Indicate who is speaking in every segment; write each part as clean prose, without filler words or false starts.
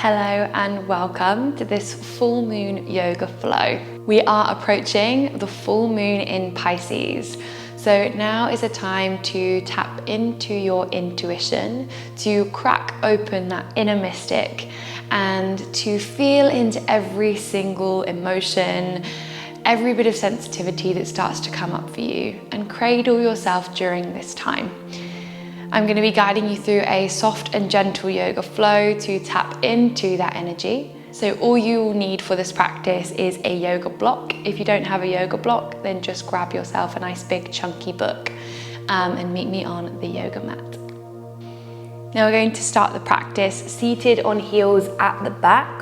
Speaker 1: Hello and welcome to this full moon yoga flow. We are approaching the full moon in Pisces. So now is a time to tap into your intuition, to crack open that inner mystic and to feel into every single emotion, every bit of sensitivity that starts to come up for you, and cradle yourself during this time. I'm going to be guiding you through a soft and gentle yoga flow to tap into that energy. So all you will need for this practice is a yoga block. If you don't have a yoga block, then just grab yourself a nice big chunky book and meet me on the yoga mat. Now we're going to start the practice seated on heels at the back.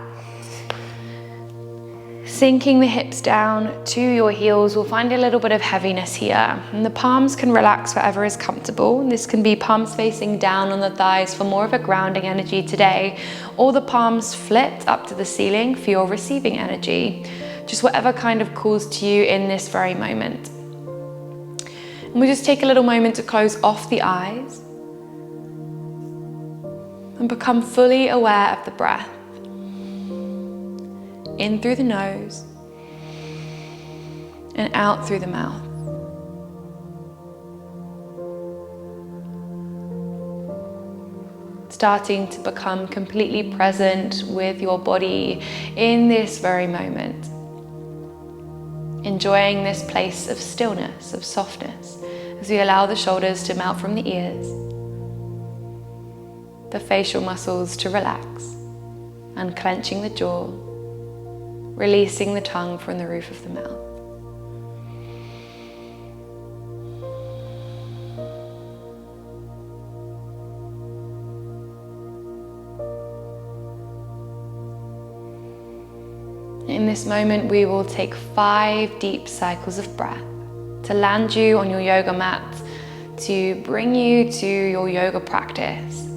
Speaker 1: Sinking the hips down to your heels, we'll find a little bit of heaviness here. And the palms can relax wherever is comfortable. This can be palms facing down on the thighs for more of a grounding energy today, or the palms flipped up to the ceiling for your receiving energy. Just whatever kind of calls to you in this very moment. And we'll just take a little moment to close off the eyes and become fully aware of the breath. In through the nose and out through the mouth. Starting to become completely present with your body in this very moment. Enjoying this place of stillness, of softness, as we allow the shoulders to melt from the ears, the facial muscles to relax, unclenching the jaw, releasing the tongue from the roof of the mouth. In this moment, we will take 5 deep cycles of breath to land you on your yoga mat, to bring you to your yoga practice.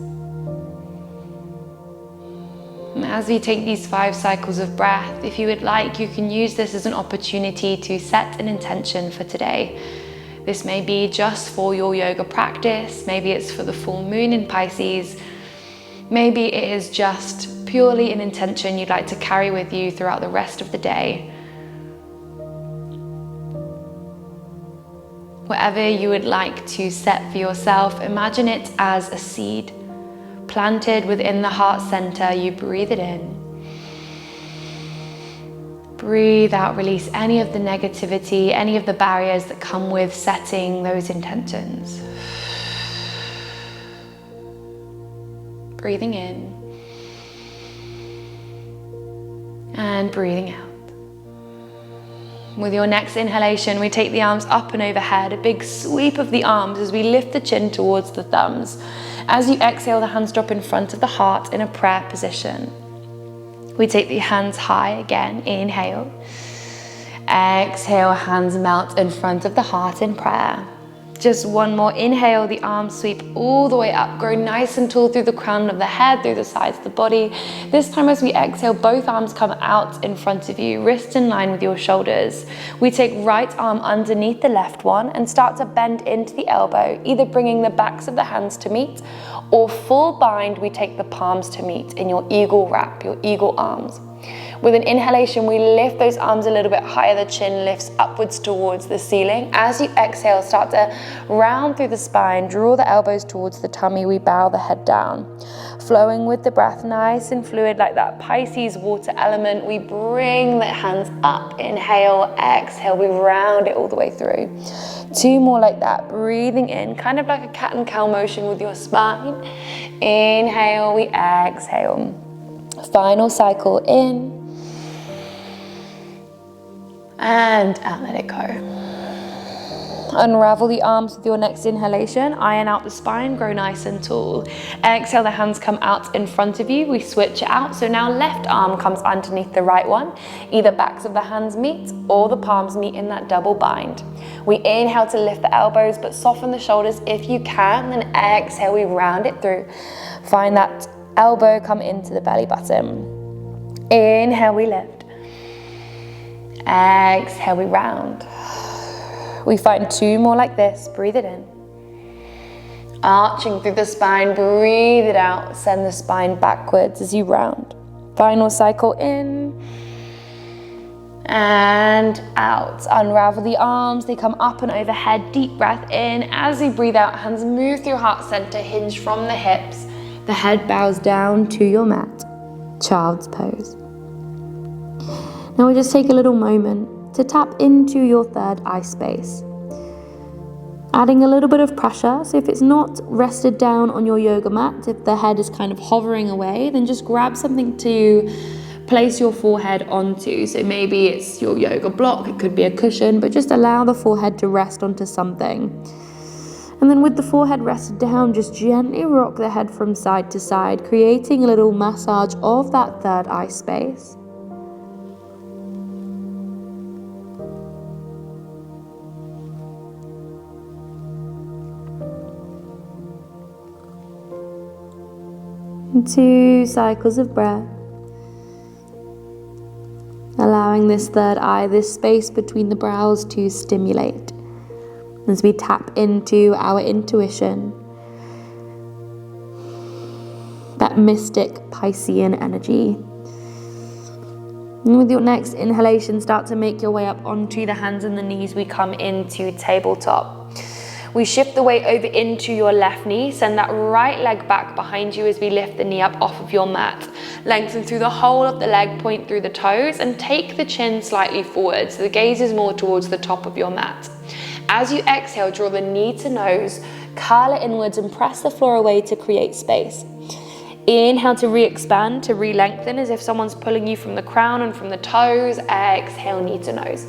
Speaker 1: As we take these 5 cycles of breath, if you would like, you can use this as an opportunity to set an intention for today. This may be just for your yoga practice, maybe it's for the full moon in Pisces, maybe it is just purely an intention you'd like to carry with you throughout the rest of the day. Whatever you would like to set for yourself, imagine it as a seed planted within the heart center. You breathe it in. Breathe out, release any of the negativity, any of the barriers that come with setting those intentions. Breathing in and breathing out. With your next inhalation, we take the arms up and overhead, a big sweep of the arms as we lift the chin towards the thumbs. As you exhale, the hands drop in front of the heart in a prayer position. We take the hands high again, inhale. Exhale, hands melt in front of the heart in prayer. Just one more inhale, the arms sweep all the way up, grow nice and tall through the crown of the head, through the sides of the body. This time as we exhale, both arms come out in front of you, wrist in line with your shoulders. We take right arm underneath the left one and start to bend into the elbow, either bringing the backs of the hands to meet, or full bind, we take the palms to meet in your eagle wrap, your eagle arms. With an inhalation, we lift those arms a little bit higher, the chin lifts upwards towards the ceiling. As you exhale, start to round through the spine, draw the elbows towards the tummy, we bow the head down. Flowing with the breath, nice and fluid like that Pisces water element, we bring the hands up, inhale, exhale, we round it all the way through. 2 more like that, breathing in, kind of like a cat and cow motion with your spine. Inhale, we exhale. Final cycle in and out, let it go. Unravel the arms with your next inhalation, iron out the spine, grow nice and tall. Exhale, the hands come out in front of you, we switch it out. So now left arm comes underneath the right one, either backs of the hands meet or the palms meet in that double bind. We inhale to lift the elbows, but soften the shoulders if you can, then exhale, we round it through. Find that elbow come into the belly button. Inhale, we lift. Exhale, we round. We find 2 more like this. Breathe it in. Arching through the spine, breathe it out. Send the spine backwards as you round. Final cycle in and out. Unravel the arms, they come up and overhead. Deep breath in. As you breathe out, hands move through heart center, hinge from the hips. The head bows down to your mat. Child's pose. Now we just take a little moment to tap into your third eye space. Adding a little bit of pressure, so if it's not rested down on your yoga mat, if the head is kind of hovering away, then just grab something to place your forehead onto. So maybe it's your yoga block, it could be a cushion, but just allow the forehead to rest onto something. And then with the forehead rested down, just gently rock the head from side to side, creating a little massage of that third eye space. And 2 cycles of breath. Allowing this third eye, this space between the brows, to stimulate as we tap into our intuition, that mystic Piscean energy. And with your next inhalation, start to make your way up onto the hands and the knees. We come into tabletop. We shift the weight over into your left knee. Send that right leg back behind you as we lift the knee up off of your mat. Lengthen through the whole of the leg, point through the toes, and take the chin slightly forward so the gaze is more towards the top of your mat. As you exhale, draw the knee to nose, curl it inwards and press the floor away to create space. Inhale to re-expand, to re-lengthen as if someone's pulling you from the crown and from the toes. Exhale, knee to nose.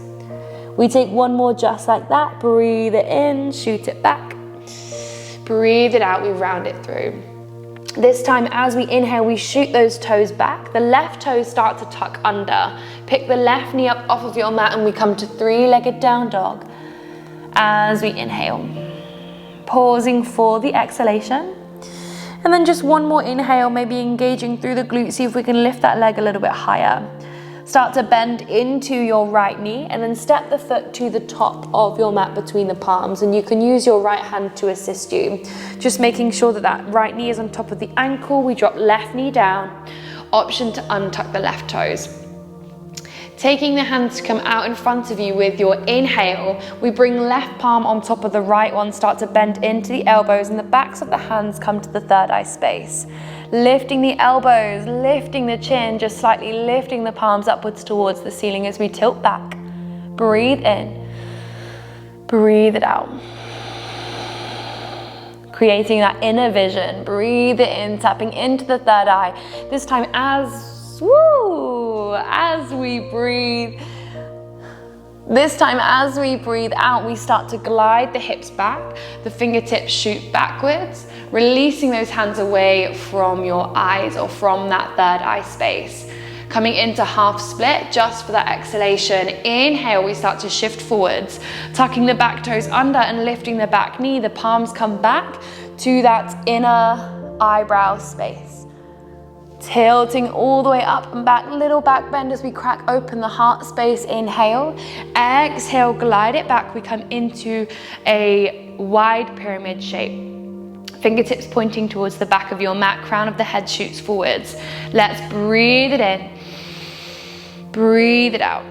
Speaker 1: We take one more just like that. Breathe it in, shoot it back. Breathe it out, we round it through. This time as we inhale, we shoot those toes back. The left toes start to tuck under. Pick the left knee up off of your mat and we come to 3-legged down dog. As we inhale, pausing for the exhalation. And then just one more inhale, maybe engaging through the glutes. See if we can lift that leg a little bit higher. Start to bend into your right knee and then step the foot to the top of your mat between the palms, and you can use your right hand to assist you. Just making sure that that right knee is on top of the ankle. We drop left knee down. Option to untuck the left toes. Taking the hands to come out in front of you with your inhale, we bring left palm on top of the right one, start to bend into the elbows and the backs of the hands come to the third eye space. Lifting the elbows, lifting the chin, just slightly lifting the palms upwards towards the ceiling as we tilt back. Breathe in, breathe it out. Creating that inner vision, breathe it in, tapping into the third eye. This time as we breathe. This time as we breathe out, we start to glide the hips back, the fingertips shoot backwards, releasing those hands away from your eyes or from that third eye space. Coming into half split just for that exhalation. Inhale, we start to shift forwards, tucking the back toes under and lifting the back knee. The palms come back to that inner eyebrow space. Tilting all the way up and back, little back bend as we crack open the heart space. Inhale, exhale, glide it back. We come into a wide pyramid shape. Fingertips pointing towards the back of your mat, crown of the head shoots forwards. Let's breathe it in, breathe it out.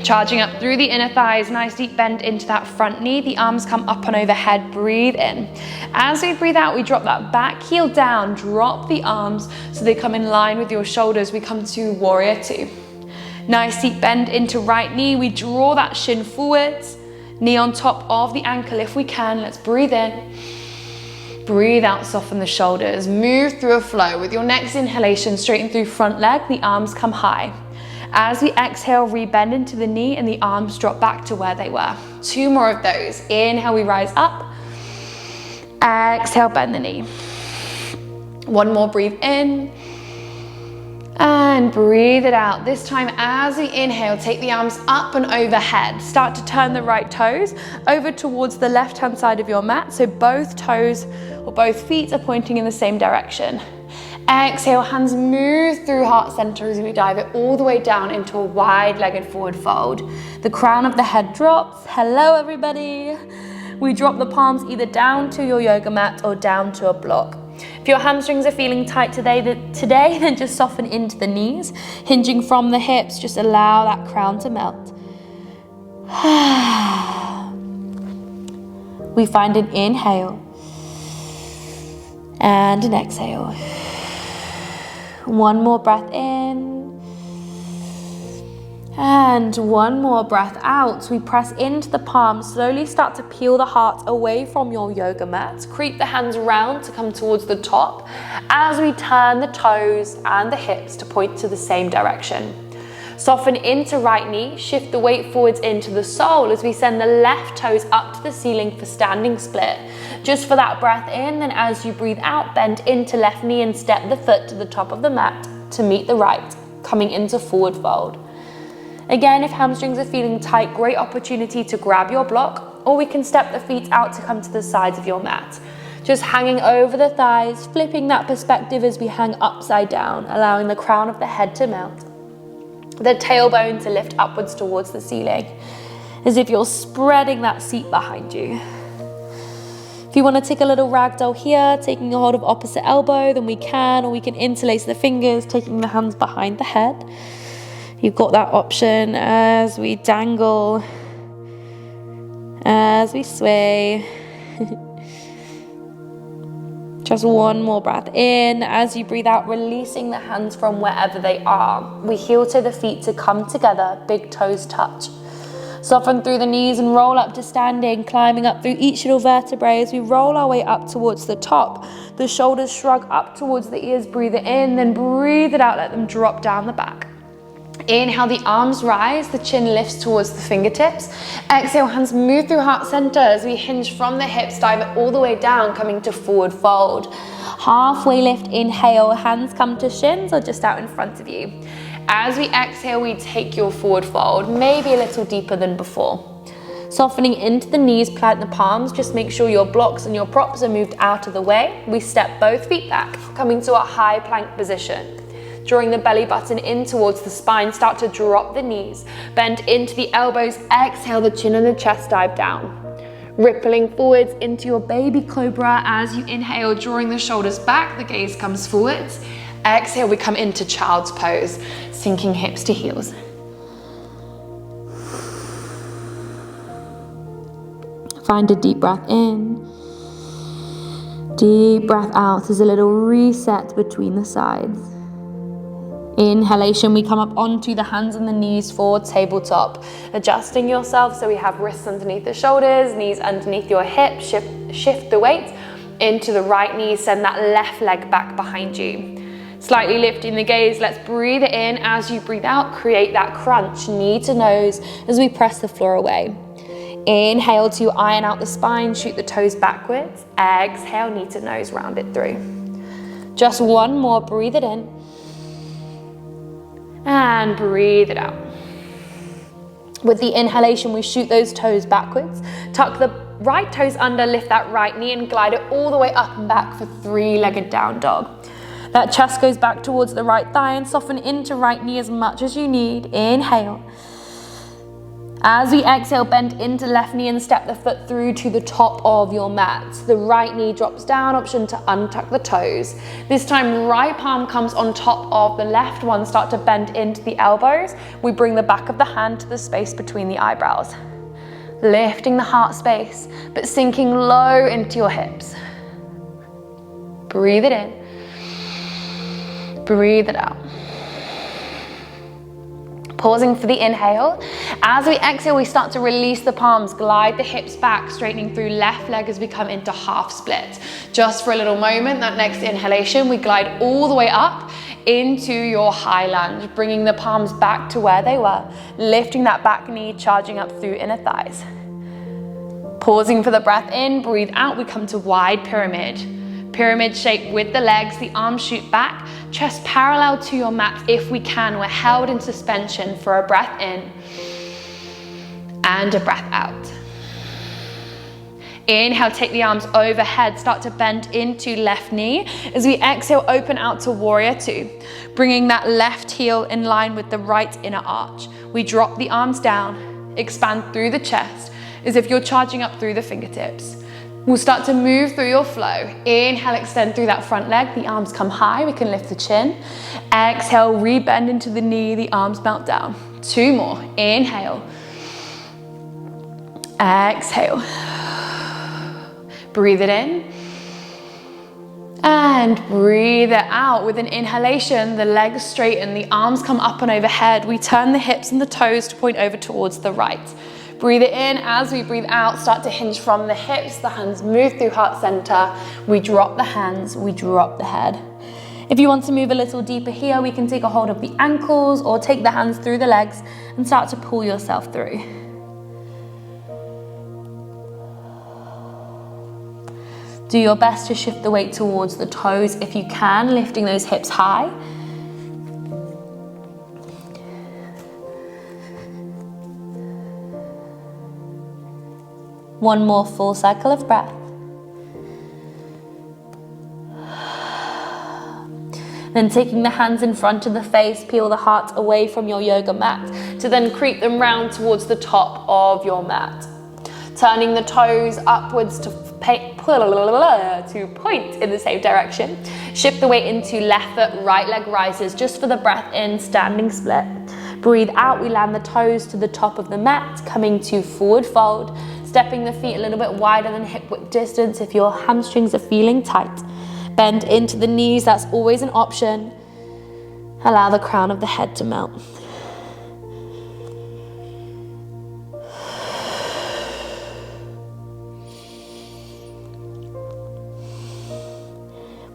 Speaker 1: Charging up through the inner thighs, nice deep bend into that front knee. The arms come up and overhead, breathe in. As we breathe out, we drop that back heel down, drop the arms so they come in line with your shoulders. We come to warrior two. Nice deep bend into right knee. We draw that shin forwards, knee on top of the ankle if we can. Let's breathe in. Breathe out, soften the shoulders. Move through a flow. With your next inhalation, straighten through front leg, the arms come high. As we exhale, rebend into the knee and the arms drop back to where they were. 2 more of those. Inhale, we rise up. Exhale, bend the knee. 1 more, breathe in. And breathe it out. This time as we inhale, take the arms up and overhead. Start to turn the right toes over towards the left-hand side of your mat. So both toes or both feet are pointing in the same direction. Exhale, hands move through heart center as we dive it all the way down into a wide-legged forward fold. The crown of the head drops. Hello, everybody. We drop the palms either down to your yoga mat or down to a block. If your hamstrings are feeling tight today, then just soften into the knees, hinging from the hips. Just allow that crown to melt. We find an inhale and an exhale. One more breath in. And one more breath out. We press into the palms, slowly start to peel the heart away from your yoga mat. Creep the hands round to come towards the top as we turn the toes and the hips to point to the same direction. Soften into right knee, shift the weight forwards into the sole as we send the left toes up to the ceiling for standing split. Just for that breath in, then as you breathe out, bend into left knee and step the foot to the top of the mat to meet the right, coming into forward fold. Again, if hamstrings are feeling tight, great opportunity to grab your block, or we can step the feet out to come to the sides of your mat. Just hanging over the thighs, flipping that perspective as we hang upside down, allowing the crown of the head to melt. The tailbone to lift upwards towards the ceiling, as if you're spreading that seat behind you. If you want to take a little ragdoll here, taking a hold of opposite elbow, then we can, or we can interlace the fingers, taking the hands behind the head. You've got that option as we dangle, as we sway. Just one more breath in. As you breathe out, releasing the hands from wherever they are. We heel toe the feet to come together, big toes touch. Soften through the knees and roll up to standing, climbing up through each little vertebrae as we roll our way up towards the top. The shoulders shrug up towards the ears, breathe it in, then breathe it out, let them drop down the back. Inhale, the arms rise, the chin lifts towards the fingertips. Exhale, hands move through heart center as we hinge from the hips, dive it all the way down, coming to forward fold. Halfway lift, inhale, hands come to shins or just out in front of you. As we exhale, we take your forward fold, maybe a little deeper than before. Softening into the knees, plant the palms, just make sure your blocks and your props are moved out of the way. We step both feet back, coming to a high plank position. Drawing the belly button in towards the spine, start to drop the knees, bend into the elbows, exhale, the chin and the chest dive down. Rippling forwards into your baby cobra as you inhale, drawing the shoulders back, the gaze comes forwards. Exhale, we come into child's pose, sinking hips to heels. Find a deep breath in. Deep breath out as a little reset between the sides. Inhalation, we come up onto the hands and the knees for tabletop. Adjusting yourself so we have wrists underneath the shoulders, knees underneath your hips. Shift the weight into the right knee, send that left leg back behind you. Slightly lifting the gaze, let's breathe it in. As you breathe out, create that crunch, knee to nose as we press the floor away. Inhale to iron out the spine, shoot the toes backwards. Exhale, knee to nose, round it through. Just one more, breathe it in. And breathe it out. With the inhalation, we shoot those toes backwards. Tuck the right toes under, lift that right knee and glide it all the way up and back for three-legged down dog. That chest goes back towards the right thigh and soften into right knee as much as you need. Inhale. As we exhale, bend into left knee and step the foot through to the top of your mat. The right knee drops down, option to untuck the toes. This time, right palm comes on top of the left one. Start to bend into the elbows. We bring the back of the hand to the space between the eyebrows. Lifting the heart space, but sinking low into your hips. Breathe it in. Breathe it out. Pausing for the inhale. As we exhale, we start to release the palms, glide the hips back, straightening through left leg as we come into half split. Just for a little moment, that next inhalation, we glide all the way up into your high lunge, bringing the palms back to where they were, lifting that back knee, charging up through inner thighs. Pausing for the breath in, breathe out, we come to wide pyramid. Pyramid shape with the legs, the arms shoot back, chest parallel to your mat if we can. We're held in suspension for a breath in and a breath out. Inhale, take the arms overhead, start to bend into left knee. As we exhale, open out to warrior two, bringing that left heel in line with the right inner arch. We drop the arms down, expand through the chest as if you're charging up through the fingertips. We'll start to move through your flow. Inhale, extend through that front leg. The arms come high, we can lift the chin. Exhale, rebend into the knee, the arms melt down. 2 more. Inhale. Exhale. Breathe it in. And breathe it out. With an inhalation, the legs straighten, the arms come up and overhead. We turn the hips and the toes to point over towards the right. Breathe it in. As we breathe out, start to hinge from the hips. The hands move through heart center. We drop the hands, we drop the head. If you want to move a little deeper here, we can take a hold of the ankles or take the hands through the legs and start to pull yourself through. Do your best to shift the weight towards the toes if you can, lifting those hips high. One more full cycle of breath. Then taking the hands in front of the face, peel the heart away from your yoga mat to then creep them round towards the top of your mat. Turning the toes upwards to point in the same direction. Shift the weight into left foot, right leg rises just for the breath in, standing split. Breathe out, we land the toes to the top of the mat, coming to forward fold. Stepping the feet a little bit wider than hip width distance if your hamstrings are feeling tight. Bend into the knees, that's always an option. Allow the crown of the head to melt.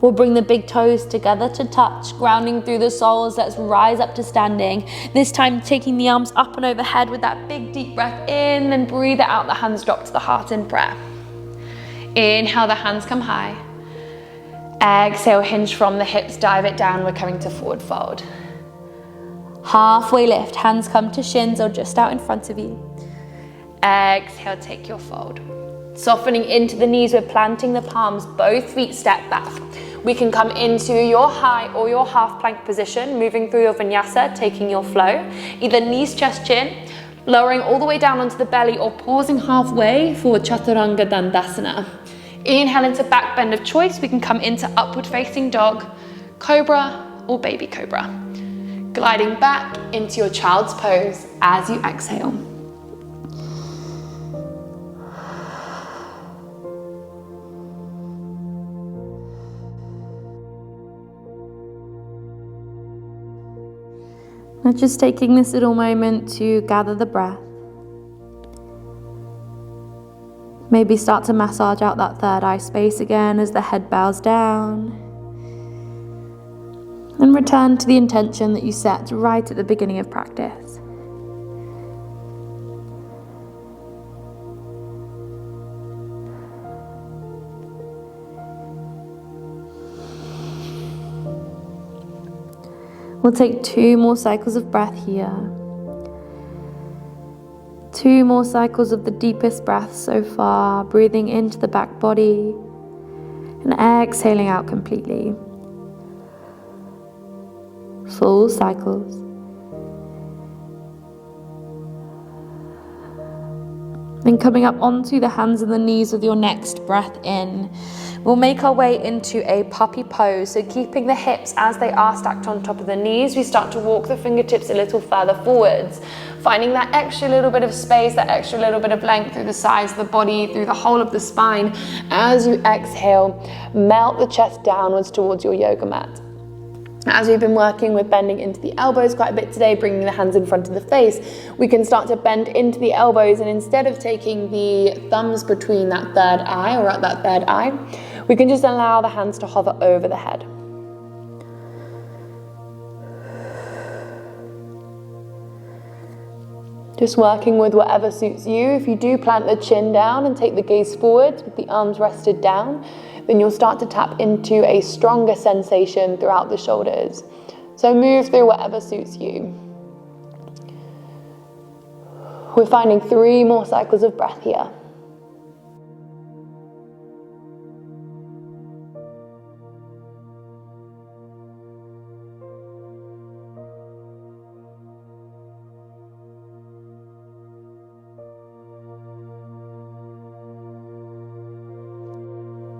Speaker 1: We'll bring the big toes together to touch, grounding through the soles. Let's rise up to standing. This time taking the arms up and overhead with that big deep breath in, then breathe it out, the hands drop to the heart in prayer. Inhale, the hands come high. Exhale, hinge from the hips, dive it down, we're coming to forward fold. Halfway lift, hands come to shins or just out in front of you. Exhale, take your fold. Softening into the knees, we're planting the palms, both feet step back. We can come into your high or your half plank position, moving through your vinyasa, taking your flow. Either knees, chest, chin, lowering all the way down onto the belly or pausing halfway for Chaturanga Dandasana. Inhale into back bend of choice. We can come into upward facing dog, cobra or baby cobra. Gliding back into your child's pose as you exhale. Now just taking this little moment to gather the breath. Maybe start to massage out that third eye space again as the head bows down. And return to the intention that you set right at the beginning of practice. We'll take 2 more cycles of breath here. 2 more cycles of the deepest breath so far, breathing into the back body and exhaling out completely. Full cycles. Then coming up onto the hands and the knees with your next breath in. We'll make our way into a puppy pose. So keeping the hips as they are stacked on top of the knees, we start to walk the fingertips a little further forwards, finding that extra little bit of space, that extra little bit of length through the sides of the body, through the whole of the spine. As you exhale, melt the chest downwards towards your yoga mat. As we've been working with bending into the elbows quite a bit today, bringing the hands in front of the face, we can start to bend into the elbows, and instead of taking the thumbs between that third eye or at that third eye, we can just allow the hands to hover over the head. Just working with whatever suits you. If you do plant the chin down and take the gaze forwards with the arms rested down, then you'll start to tap into a stronger sensation throughout the shoulders. So move through whatever suits you. We're finding 3 more cycles of breath here.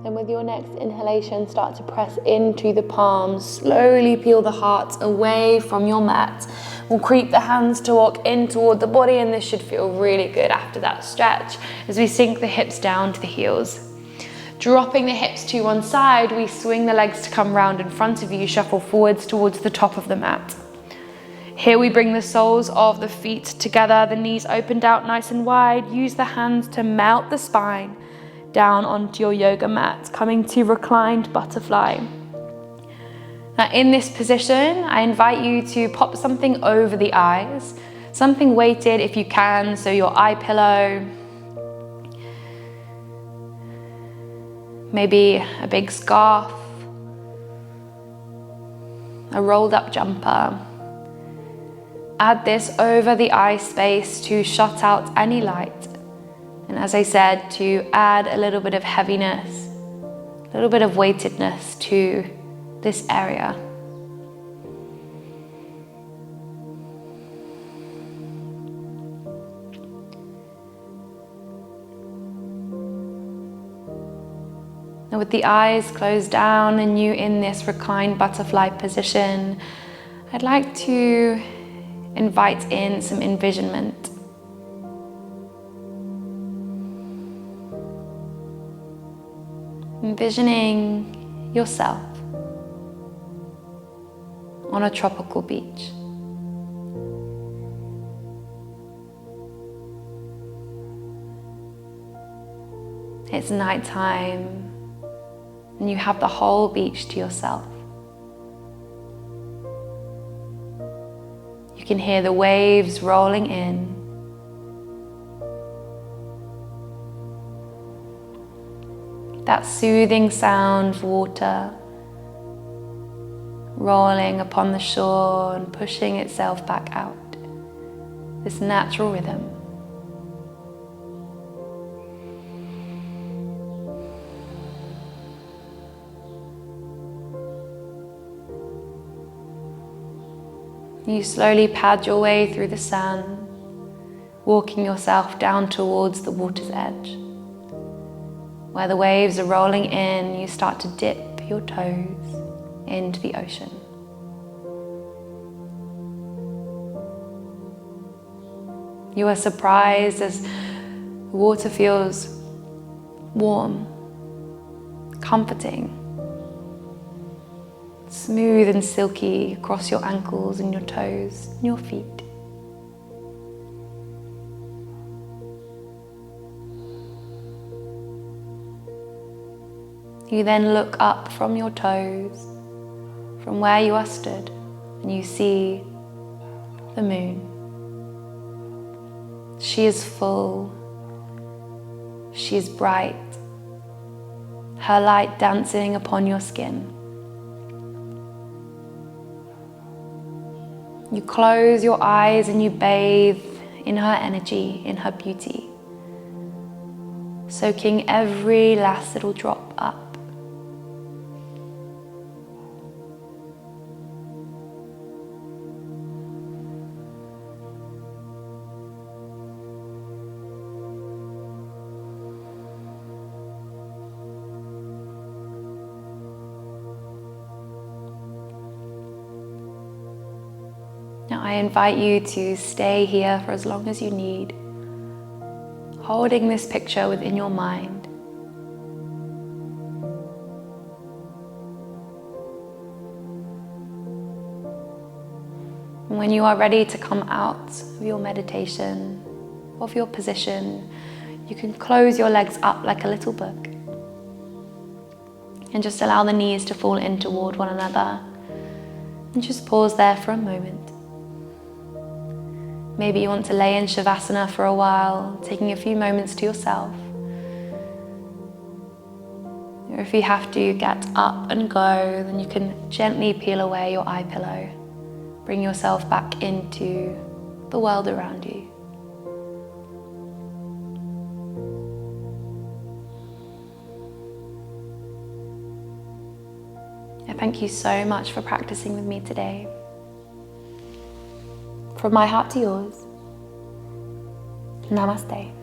Speaker 1: Then with your next inhalation, start to press into the palms. Slowly peel the heart away from your mat. We'll creep the hands to walk in toward the body, and this should feel really good after that stretch as we sink the hips down to the heels. Dropping the hips to one side, we swing the legs to come round in front of you, shuffle forwards towards the top of the mat. Here we bring the soles of the feet together, the knees opened out nice and wide. Use the hands to melt the spine down onto your yoga mat, coming to reclined butterfly. Now in this position, I invite you to pop something over the eyes, something weighted if you can, so your eye pillow, maybe a big scarf, a rolled up jumper. Add this over the eye space to shut out any light. And as I said, to add a little bit of heaviness, a little bit of weightedness to this area. Now with the eyes closed down and you in this reclined butterfly position, I'd like to invite in some envisionment. Envisioning yourself on a tropical beach. It's nighttime and you have the whole beach to yourself. You can hear the waves rolling in. That soothing sound of water rolling upon the shore and pushing itself back out. This natural rhythm. You slowly pad your way through the sand, walking yourself down towards the water's edge. Where the waves are rolling in, you start to dip your toes into the ocean. You are surprised as the water feels warm, comforting, smooth and silky across your ankles and your toes and your feet. You then look up from your toes, from where you are stood, and you see the moon. She is full, she is bright, her light dancing upon your skin. You close your eyes and you bathe in her energy, in her beauty, soaking every last little drop up. Now I invite you to stay here for as long as you need, holding this picture within your mind. And when you are ready to come out of your meditation, of your position, you can close your legs up like a little book and just allow the knees to fall in toward one another and just pause there for a moment. Maybe you want to lay in Shavasana for a while, taking a few moments to yourself. Or if you have to get up and go, then you can gently peel away your eye pillow. Bring yourself back into the world around you. I thank you so much for practicing with me today. From my heart to yours, Namaste.